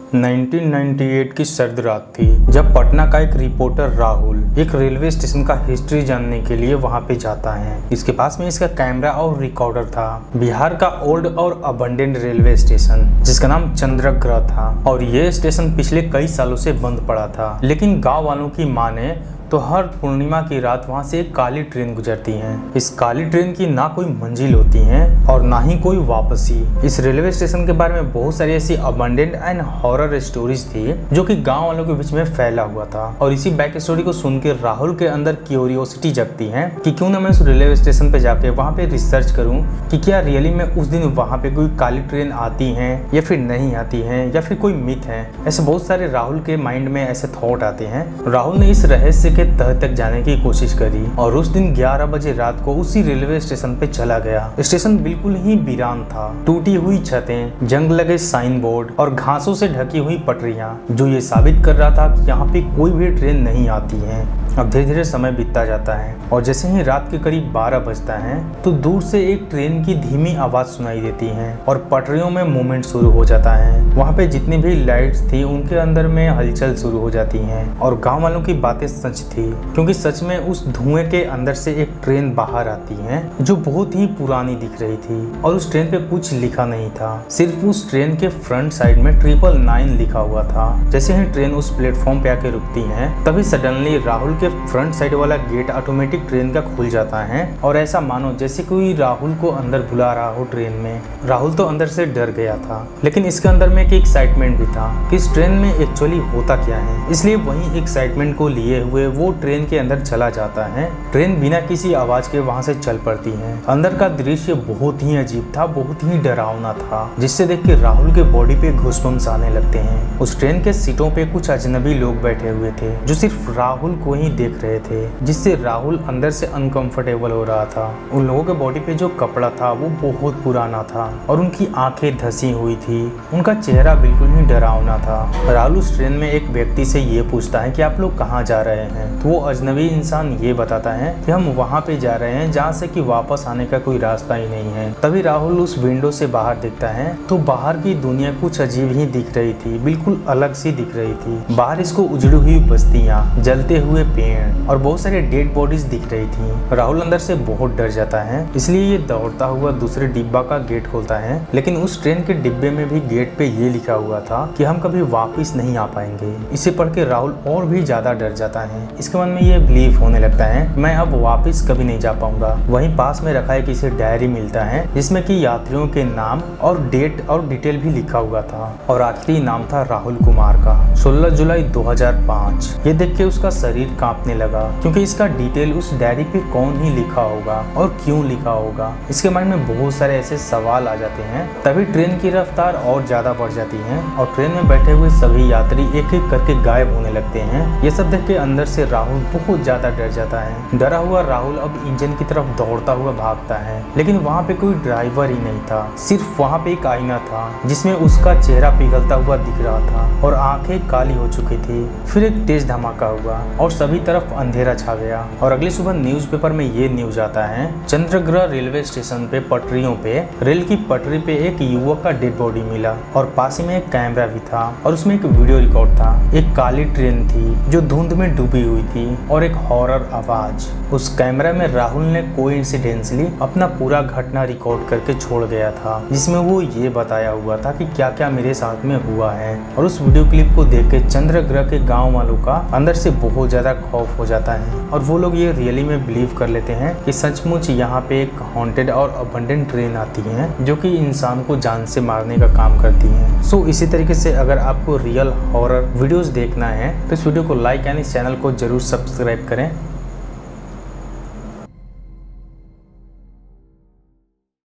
1998 की सर्द रात थी जब पटना का एक रिपोर्टर राहुल एक रेलवे स्टेशन का हिस्ट्री जानने के लिए वहां पे जाता है। इसके पास में इसका कैमरा और रिकॉर्डर था। बिहार का ओल्ड और अबंडेंट रेलवे स्टेशन जिसका नाम चंद्रग्रह था और ये स्टेशन पिछले कई सालों से बंद पड़ा था, लेकिन गाँव वालों की माने तो हर पूर्णिमा की रात वहां से एक काली ट्रेन गुजरती है। इस काली ट्रेन की ना कोई मंजिल होती है और ना ही कोई वापसी। इस रेलवे स्टेशन के बारे में बहुत सारी ऐसी अबंडेंट एंड हॉरर स्टोरीज थी जो कि गांव वालों के बीच में फैला हुआ था। और इसी बैक स्टोरी को सुन के राहुल के अंदर क्यूरियोसिटी जगती है कि क्यों ना मैं उस रेलवे स्टेशन पे जाके वहाँ पे रिसर्च करूँ कि क्या रियली में उस दिन वहाँ पे कोई काली ट्रेन आती है या फिर नहीं आती है या फिर कोई मिथ है। ऐसे बहुत सारे राहुल के माइंड में ऐसे थॉट आते हैं। राहुल ने इस रहस्य के तह तक जाने की कोशिश करी और उस दिन 11 बजे रात को उसी रेलवे स्टेशन पे चला गया। स्टेशन बिल्कुल ही वीरान था। टूटी हुई छतें, जंग लगे साइन बोर्ड और घासों से ढकी हुई पटरियां जो ये साबित कर रहा था कि यहाँ पे कोई भी ट्रेन नहीं आती है। अब धीरे धीरे समय बीतता जाता है और जैसे ही रात के करीब 12 बजता है तो दूर से एक ट्रेन की धीमी आवाज सुनाई देती है और पटरियों में मूवमेंट शुरू हो जाता है। वहाँ पे जितनी भी लाइट्स थी उनके अंदर में हलचल शुरू हो जाती है और गांव वालों की बातें सच थी, क्योंकि सच में उस धुएं के अंदर से एक ट्रेन बाहर आती है जो बहुत ही पुरानी दिख रही थी और उस ट्रेन पे कुछ लिखा नहीं था। सिर्फ उस ट्रेन के फ्रंट साइड में 999 लिखा हुआ था। जैसे ही ट्रेन उस प्लेटफॉर्म पे आके रुकती है तभी सडनली राहुल के फ्रंट साइड वाला गेट ऑटोमेटिक ट्रेन का खुल जाता है और ऐसा मानो जैसे कोई राहुल को अंदर बुला रहा हो ट्रेन में। राहुल तो अंदर से डर गया था, लेकिन इसके अंदर में एक एक्साइटमेंट भी था कि इस ट्रेन में एक्चुअली होता क्या है। इसलिए वही एक्साइटमेंट को लिए हुए वो ट्रेन के अंदर चला जाता है। ट्रेन बिना किसी आवाज के वहां से चल पड़ती है। अंदर का दृश्य बहुत ही अजीब था, बहुत ही डरावना था, जिससे देख के राहुल के बॉडी पे घूसबम्स आने लगते हैं। उस ट्रेन के सीटों पे कुछ अजनबी लोग बैठे हुए थे जो सिर्फ राहुल को ही देख रहे थे, जिससे राहुल अंदर से अनकंफर्टेबल हो रहा था। उन लोगों के बॉडी पे जो कपड़ा था वो बहुत पुराना था और उनकी आंखें धसी हुई थी। उनका चेहरा बिल्कुल ही डरावना था। राहुल उस ट्रेन में एक व्यक्ति से ये पूछता है कि आप लोग कहाँ जा रहे हैं, तो वो अजनबी इंसान ये बताता है कि हम वहाँ पे जा रहे हैं जहाँ से कि वापस आने का कोई रास्ता ही नहीं है। तभी राहुल उस विंडो से बाहर देखता है तो बाहर की दुनिया कुछ अजीब ही दिख रही थी, बिल्कुल अलग सी दिख रही थी। बाहर इसको उजड़ी हुई बस्तियाँ, जलते हुए पेड़ और बहुत सारे डेड बॉडीज दिख रही थी। राहुल अंदर से बहुत डर जाता है, इसलिए ये दौड़ता हुआ दूसरे डिब्बा का गेट खोलता है। लेकिन उस ट्रेन के डिब्बे में भी गेट पे ये लिखा हुआ था कि हम कभी वापस नहीं आ पाएंगे। इसे पढ़ के राहुल और भी ज्यादा डर जाता है। इसके मन में ये बिलीव होने लगता है मैं अब वापस कभी नहीं जा पाऊंगा। वहीं पास में रखा एक इसे डायरी मिलता है जिसमें कि यात्रियों के नाम और डेट और डिटेल भी लिखा हुआ था और आखिरी नाम था राहुल कुमार का, 16 जुलाई 2005। ये देख के उसका शरीर कांपने लगा, क्योंकि इसका डिटेल उस डायरी पे कौन ही लिखा होगा और क्यों लिखा होगा। इसके माइंड में बहुत सारे ऐसे सवाल आ जाते हैं। तभी ट्रेन की रफ्तार और ज्यादा बढ़ जाती है और ट्रेन में बैठे हुए सभी यात्री एक एक करके गायब होने लगते हैं। ये सब देख के अंदर से राहुल बहुत ज्यादा डर जाता है। डरा हुआ राहुल अब इंजन की तरफ दौड़ता हुआ भागता है, लेकिन वहाँ पे कोई ड्राइवर ही नहीं था। सिर्फ वहाँ पे एक आईना था जिसमें उसका चेहरा पिघलता हुआ दिख रहा था और आंखें काली हो चुकी थी। फिर एक तेज धमाका हुआ और सभी तरफ अंधेरा छा गया और अगली सुबह न्यूज़पेपर में ये न्यूज आता है चंद्रग्रह रेलवे स्टेशन पे पटरियों पे रेल की पटरी पे एक युवक का डेड बॉडी मिला और पास ही में एक कैमरा भी था और उसमें एक वीडियो रिकॉर्ड था। एक काली ट्रेन थी जो धुंध में डूबी हुई थी और एक हॉरर आवाज। उस कैमरा में राहुल ने कोइंसिडेंटली अपना पूरा घटना रिकॉर्ड करके छोड़ गया था, जिसमें वो ये बताया हुआ था कि क्या क्या मेरे साथ में हुआ है। और उस वीडियो क्लिप को देख के चंद्रग्रह के गाँव वालों का अंदर से बहुत ज्यादा खौफ हो जाता है और वो लोग ये रियली में बिलीव कर लेते हैं कि सचमुच यहाँ पे एक हॉन्टेड और अबंडेंट ट्रेन आती है जो कि इंसान को जान से मारने का काम करती है। सो इसी तरीके से अगर आपको रियल हॉरर वीडियोस देखना है तो इस वीडियो को लाइक एंड इस चैनल को जरूर सब्सक्राइब करें।